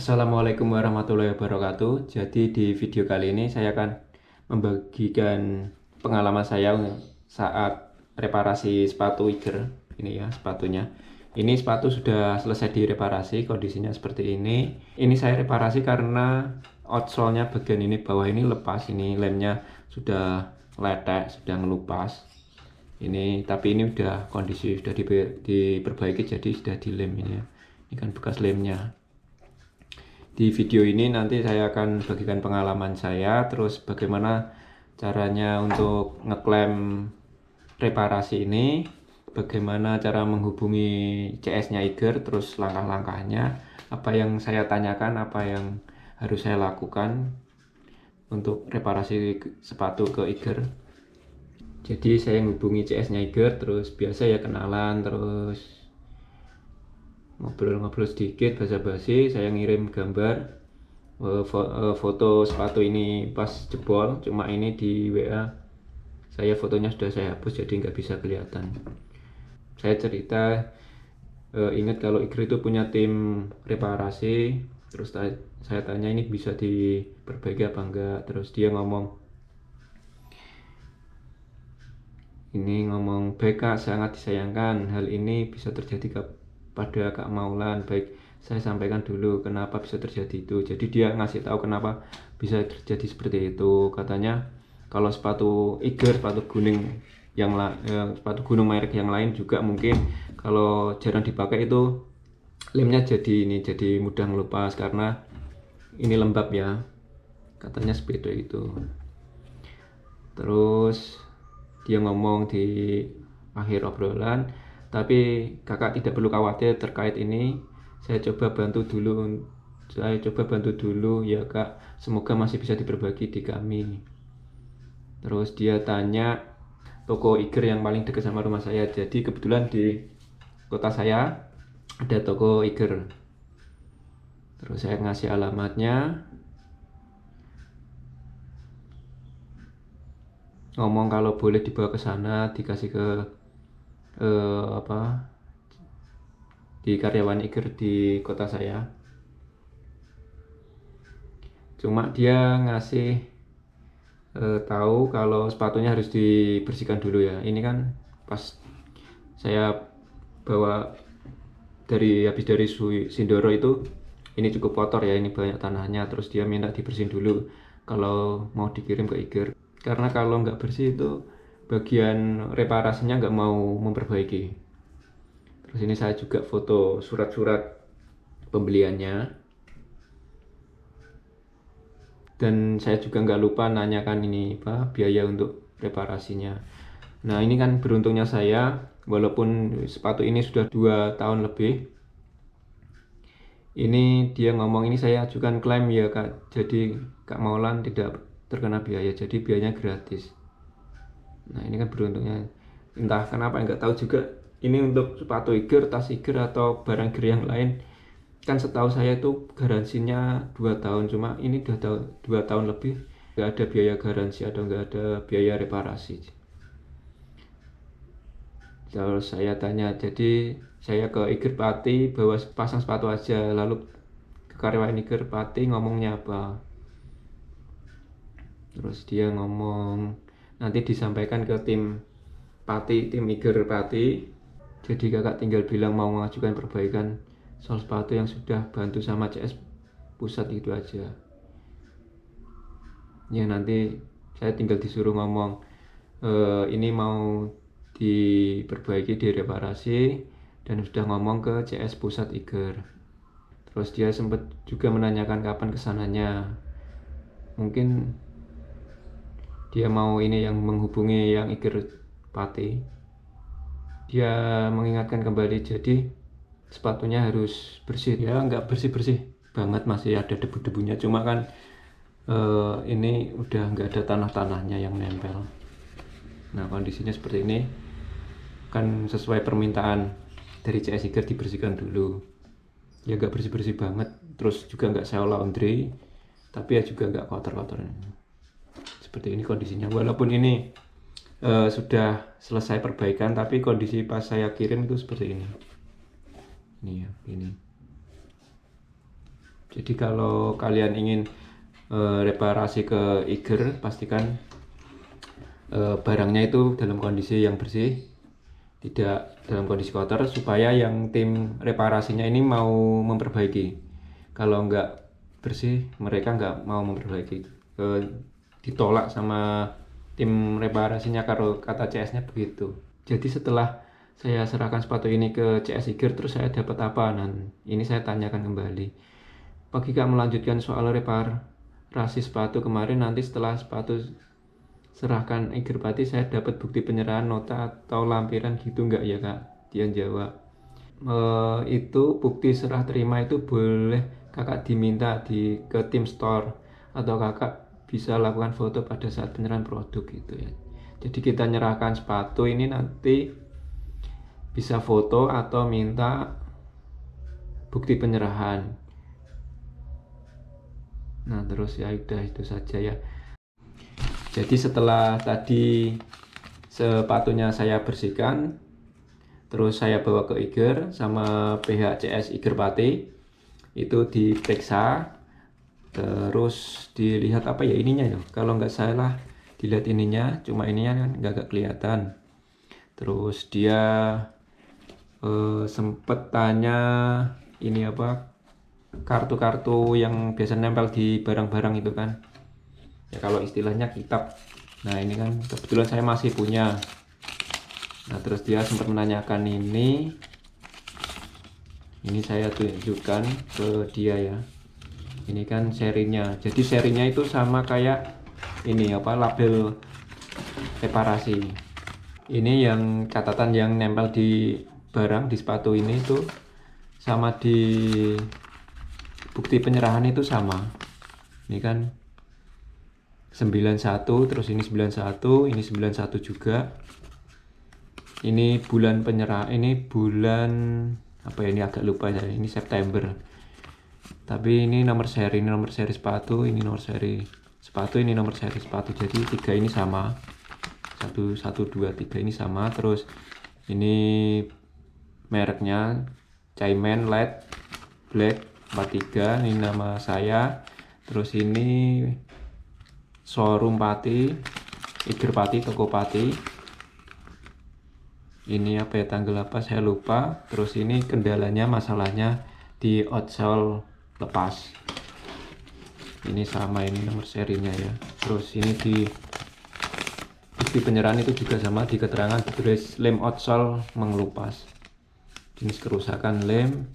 Assalamualaikum warahmatullahi wabarakatuh. Jadi di video kali ini saya akan membagikan pengalaman saya saat reparasi sepatu Iger. Ini ya sepatunya. Ini sepatu sudah selesai direparasi, kondisinya seperti ini. Ini saya reparasi karena outsole-nya bagian ini bawah ini lepas. Ini lemnya sudah letek, sudah ngelupas. Ini tapi ini udah kondisi sudah diperbaiki, jadi sudah dilem ini ya. Ini kan bekas lemnya. Di video ini nanti saya akan bagikan pengalaman saya, terus bagaimana caranya untuk ngeklaim reparasi ini, bagaimana cara menghubungi CS-nya Iger, terus langkah-langkahnya, apa yang saya tanyakan, apa yang harus saya lakukan untuk reparasi sepatu ke Iger. Jadi saya menghubungi CS-nya Iger, terus biasa ya kenalan, terus ngobrol-ngobrol sedikit basa-basi, saya ngirim gambar foto sepatu ini pas jebol, cuma ini di WA saya fotonya sudah saya hapus jadi nggak bisa kelihatan. Saya cerita ingat kalau Iger itu punya tim reparasi, terus saya tanya ini bisa diperbaiki apa enggak, terus dia ngomong baik Kak, sangat disayangkan hal ini bisa terjadi pada Kak Maulan. Baik, saya sampaikan dulu kenapa bisa terjadi itu. Jadi dia ngasih tahu kenapa bisa terjadi seperti itu. Katanya kalau sepatu Iger, sepatu gunung merek yang lain juga mungkin kalau jarang dipakai itu lemnya jadi mudah ngelupas karena ini lembab ya. Katanya seperti itu. Terus dia ngomong di akhir obrolan, tapi kakak tidak perlu khawatir terkait ini. Saya coba bantu dulu ya kak, semoga masih bisa diperbaiki di kami. Terus dia tanya toko Iger yang paling dekat sama rumah saya. Jadi kebetulan di kota saya ada toko Iger. Terus saya ngasih alamatnya, ngomong kalau boleh dibawa ke sana, dikasih ke di karyawan Iger di kota saya. Cuma dia ngasih tahu kalau sepatunya harus dibersihkan dulu ya. Ini kan pas saya bawa habis dari Sindoro itu, ini cukup kotor ya, ini banyak tanahnya. Terus dia minta dibersihin dulu kalau mau dikirim ke Iger. Karena kalau nggak bersih itu bagian reparasinya nggak mau memperbaiki. Terus ini saya juga foto surat-surat pembeliannya. Dan saya juga nggak lupa nanyakan ini biaya untuk reparasinya. Nah ini kan beruntungnya saya, walaupun sepatu ini sudah 2 tahun lebih, ini dia ngomong ini saya ajukan klaim ya kak, jadi Kak Maulan tidak terkena biaya, jadi biayanya gratis. Nah ini kan beruntungnya, entah kenapa nggak tahu juga ini untuk sepatu Iger, tas Iger atau barang Iger yang lain. Kan setahu saya itu garansinya 2 tahun, cuma ini udah 2 tahun lebih nggak ada biaya garansi atau nggak ada biaya reparasi. Terus saya tanya, jadi saya ke Iger Pati bawa pasang sepatu aja, lalu ke karyawan Iger Pati ngomongnya apa? Terus dia ngomong nanti disampaikan ke tim Iger Pati, jadi kakak tinggal bilang mau mengajukan perbaikan soal sepatu yang sudah bantu sama CS pusat itu aja ya. Nanti saya tinggal disuruh ngomong ini mau diperbaiki, direparasi, dan sudah ngomong ke CS pusat Iger. Terus dia sempat juga menanyakan kapan kesananya, mungkin dia mau ini yang menghubungi yang Iger Pati. Dia mengingatkan kembali, jadi sepatunya harus bersih ya, nggak bersih-bersih banget, masih ada debu-debunya, cuma kan ini udah nggak ada tanah-tanahnya yang nempel. Nah kondisinya seperti ini kan sesuai permintaan dari CS Iger, dibersihkan dulu ya, nggak bersih-bersih banget, terus juga nggak saya laundry, tapi ya juga nggak kotor-kotor. Seperti ini kondisinya, walaupun ini sudah selesai perbaikan, tapi kondisi pas saya kirim itu seperti ini ya, ini. Jadi kalau kalian ingin reparasi ke Eiger, pastikan barangnya itu dalam kondisi yang bersih, tidak dalam kondisi kotor, supaya yang tim reparasinya ini mau memperbaiki. Kalau nggak bersih, mereka nggak mau memperbaiki, ditolak sama tim reparasinya kalau kata CS-nya begitu. Jadi setelah saya serahkan sepatu ini ke CS Eiger, terus saya dapat apa? Nah, ini saya tanyakan kembali. Pak Gika melanjutkan soal reparasi sepatu kemarin, nanti setelah sepatu serahkan Eiger Pati saya dapat bukti penyerahan nota atau lampiran gitu nggak ya Kak? Dia jawab, itu bukti serah terima itu boleh kakak diminta ke tim store, atau kakak bisa lakukan foto pada saat penyerahan produk gitu ya. Jadi kita nyerahkan sepatu ini nanti bisa foto atau minta bukti penyerahan. Nah terus ya udah itu saja ya. Jadi setelah tadi sepatunya saya bersihkan, terus saya bawa ke Eiger sama pihak CS Eiger Pati, itu diperiksa, terus dilihat apa ya ininya ya, kalau nggak salah dilihat ininya, cuma ininya kan nggak kelihatan. Terus dia sempet tanya ini apa, kartu-kartu yang biasa nempel di barang-barang itu kan ya, kalau istilahnya kitab. Nah ini kan kebetulan saya masih punya. Nah terus dia sempat menanyakan ini saya tunjukkan ke dia ya, ini kan serinya. Jadi serinya itu sama kayak ini apa, label reparasi. Ini yang catatan yang nempel di barang, di sepatu ini itu sama, di bukti penyerahan itu sama. Ini kan 91, terus ini 91, ini 91 juga. Ini bulan penyerahan, ini bulan apa ya, ini agak lupa saya, ini September. Tapi ini nomor seri, ini nomor seri sepatu, ini nomor seri sepatu, ini nomor seri sepatu. Jadi tiga ini sama. 1, 1, 2, 3 ini sama. Terus ini mereknya Cayman Light Black 43, ini nama saya. Terus ini showroom Pati, Eiger Pati, toko Pati. Ini apa ya, tanggal apa saya lupa. Terus ini kendalanya, masalahnya di outsole lepas. Ini sama, ini nomor serinya ya. Terus ini di bukti penyerahan itu juga sama, di keterangan ditulis lem outsole mengelupas, jenis kerusakan lem.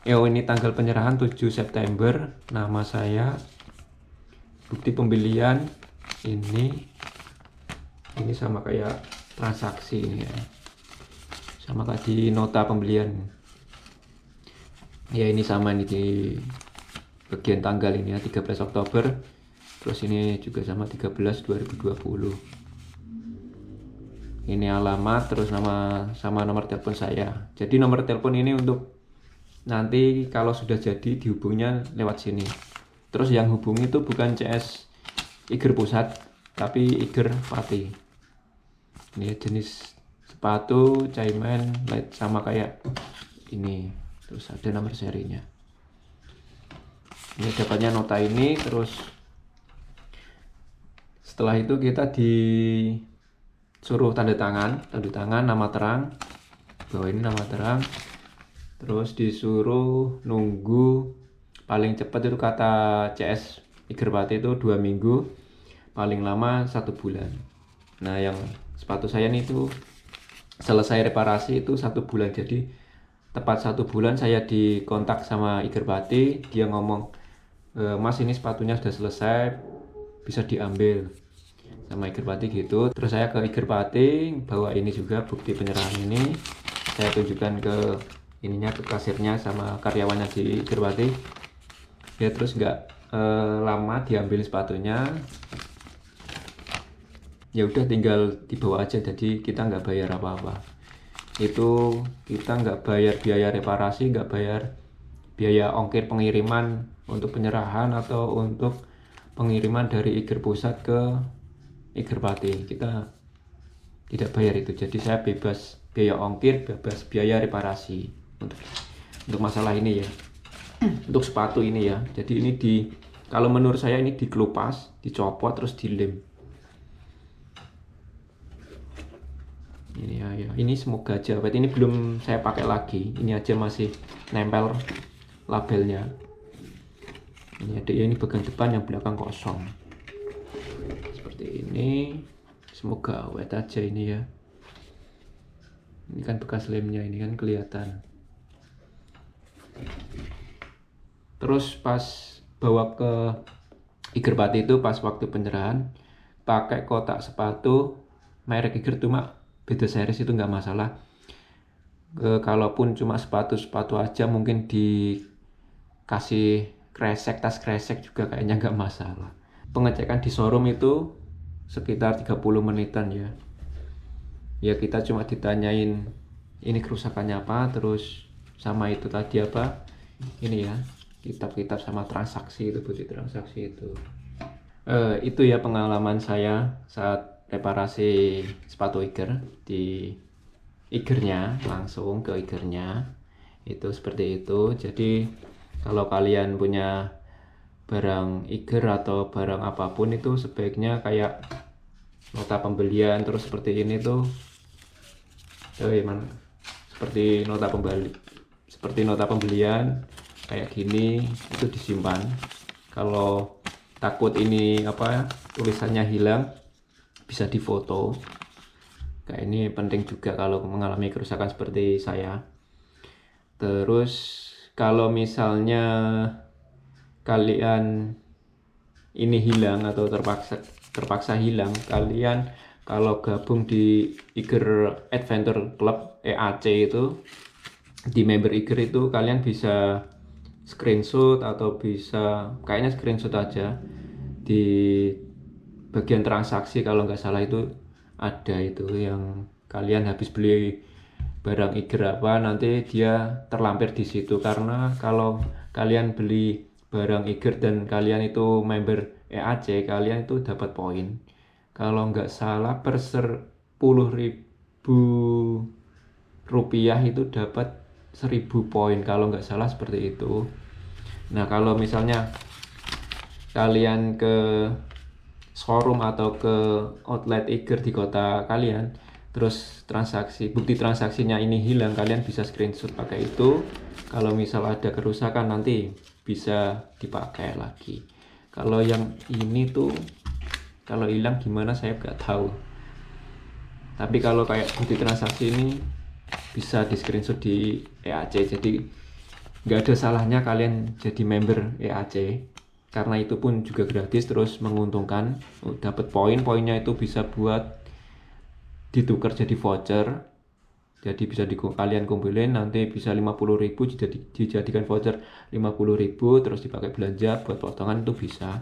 Ini tanggal penyerahan 7 September, nama saya, bukti pembelian ini sama kayak transaksi ini ya, sama tadi nota pembelian ya, ini sama, ini di bagian tanggal ini ya, 13 Oktober. Terus ini juga sama, 13/2020. Ini alamat, terus nama sama nomor telepon saya. Jadi nomor telepon ini untuk nanti kalau sudah jadi dihubungnya lewat sini. Terus yang hubungi itu bukan CS Eiger Pusat, tapi Eiger Pati. Ini jenis sepatu Cayman Light sama kayak ini. Terus ada nomor serinya. Ini dapatnya nota ini. Terus setelah itu kita disuruh tanda tangan nama terang, bahwa ini nama terang. Terus disuruh nunggu, paling cepat itu kata CS Eiger Pati itu 2 minggu, paling lama 1 bulan. Nah yang sepatu saya ini tuh selesai reparasi itu 1 bulan. Jadi tepat 1 bulan saya dikontak sama Eiger Pati, dia ngomong, Mas ini sepatunya sudah selesai, bisa diambil, sama Eiger Pati gitu. Terus saya ke Eiger Pati bawa ini juga bukti penyerahan ini, saya tunjukkan ke ininya, ke kasirnya sama karyawannya di Eiger Pati ya. Terus nggak lama diambil sepatunya, ya udah tinggal dibawa aja. Jadi kita nggak bayar apa-apa, itu kita nggak bayar biaya reparasi, nggak bayar biaya ongkir pengiriman untuk penyerahan atau untuk pengiriman dari Eiger Pusat ke Eiger Pati, kita tidak bayar itu. Jadi saya bebas biaya ongkir, bebas biaya reparasi untuk masalah ini ya. untuk sepatu ini ya. Jadi ini kalau menurut saya ini dikelupas, dicopot terus dilem. Ini ya, ini semoga aja. Berarti ini belum saya pakai lagi. Ini aja masih nempel labelnya. Ini ada ya, ini bagian depan, yang belakang kosong. Seperti ini. Semoga awet aja ini ya. Ini kan bekas lemnya, ini kan kelihatan. Terus pas bawa ke Igerpati itu pas waktu penyerahan pakai kotak sepatu merek Iger, cuma beda series itu nggak masalah. Kalaupun cuma sepatu aja mungkin dikasih kresek, tas kresek juga kayaknya nggak masalah. Pengecekan di showroom itu sekitar 30 menitan ya. Ya kita cuma ditanyain ini kerusakannya apa, terus sama itu tadi apa, ini ya, kitab-kitab sama transaksi itu, bukti transaksi itu. Itu ya pengalaman saya saat reparasi sepatu Iger di Igernya, langsung ke Igernya itu seperti itu. Jadi kalau kalian punya barang Iger atau barang apapun itu sebaiknya kayak nota pembelian terus seperti ini tuh, seperti nota pembelian kayak gini itu disimpan. Kalau takut ini apa tulisannya hilang, bisa difoto. Kayak ini penting juga kalau mengalami kerusakan seperti saya. Terus kalau misalnya kalian ini hilang atau terpaksa hilang, kalian kalau gabung di Iger Adventure Club EAC itu, di member Iger itu kalian bisa screenshot atau bisa kayaknya screenshot aja di bagian transaksi. Kalau nggak salah itu ada itu yang kalian habis beli barang Iger apa, nanti dia terlampir di situ. Karena kalau kalian beli barang Iger dan kalian itu member EAC, kalian itu dapat poin. Kalau nggak salah per 10.000 rupiah itu dapat 1.000 poin, kalau nggak salah seperti itu. Nah kalau misalnya kalian ke showroom atau ke outlet Iger di kota kalian, terus bukti transaksinya ini hilang, kalian bisa screenshot pakai itu. Kalau misal ada kerusakan nanti bisa dipakai lagi. Kalau yang ini tuh kalau hilang gimana saya nggak tahu. Tapi kalau kayak bukti transaksi ini bisa di screenshot di EAC, jadi nggak ada salahnya kalian jadi member EAC, karena itu pun juga gratis terus menguntungkan. Dapat poinnya itu bisa buat ditukar jadi voucher, jadi bisa kalian kumpulin nanti bisa 50.000 dijadikan voucher 50.000 terus dipakai belanja buat potongan, itu bisa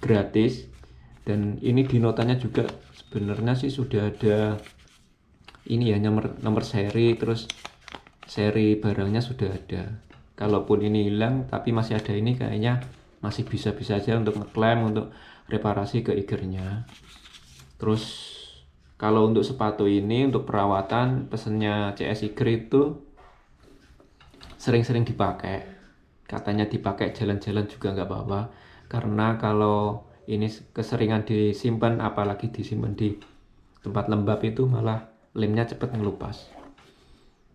gratis. Dan ini di notanya juga sebenarnya sih sudah ada ini ya, nomor seri, terus seri barangnya sudah ada. Kalaupun ini hilang tapi masih ada ini, kayaknya masih bisa-bisa aja untuk ngeklaim untuk reparasi ke Igernya. Terus kalau untuk sepatu ini untuk perawatan, pesennya CS Iger itu sering-sering dipakai. Katanya dipakai jalan-jalan juga nggak apa-apa, karena kalau ini keseringan disimpan, apalagi disimpan di tempat lembab, itu malah lemnya cepet ngelupas.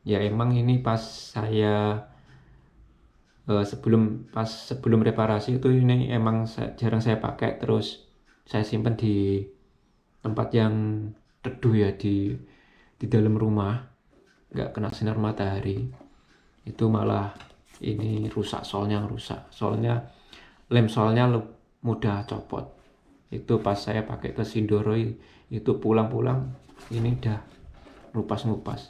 Ya emang ini pas saya sebelum reparasi itu ini emang jarang saya pakai, terus saya simpan di tempat yang teduh ya, di dalam rumah, nggak kena sinar matahari. Itu malah ini rusak, soalnya lem solnya mudah copot. Itu pas saya pakai ke Sindoro itu pulang-pulang ini udah ngupas.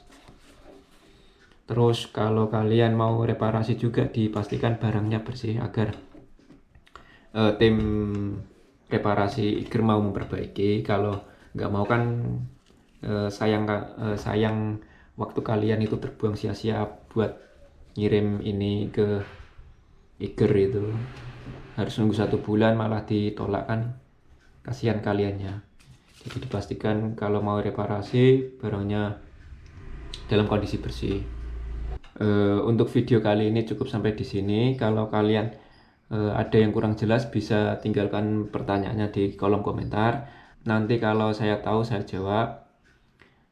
Terus kalau kalian mau reparasi juga dipastikan barangnya bersih agar tim reparasi Iger mau memperbaiki. Kalau nggak mau kan sayang waktu kalian itu terbuang sia-sia buat ngirim ini ke Iger, itu harus nunggu 1 bulan malah ditolak kan, kasihan kaliannya. Jadi dipastikan kalau mau reparasi barangnya dalam kondisi bersih. Untuk video kali ini cukup sampai di sini. Kalau kalian ada yang kurang jelas bisa tinggalkan pertanyaannya di kolom komentar. Nanti kalau saya tahu saya jawab.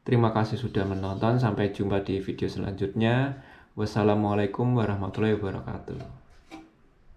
Terima kasih sudah menonton. Sampai jumpa di video selanjutnya. Wassalamualaikum warahmatullahi wabarakatuh.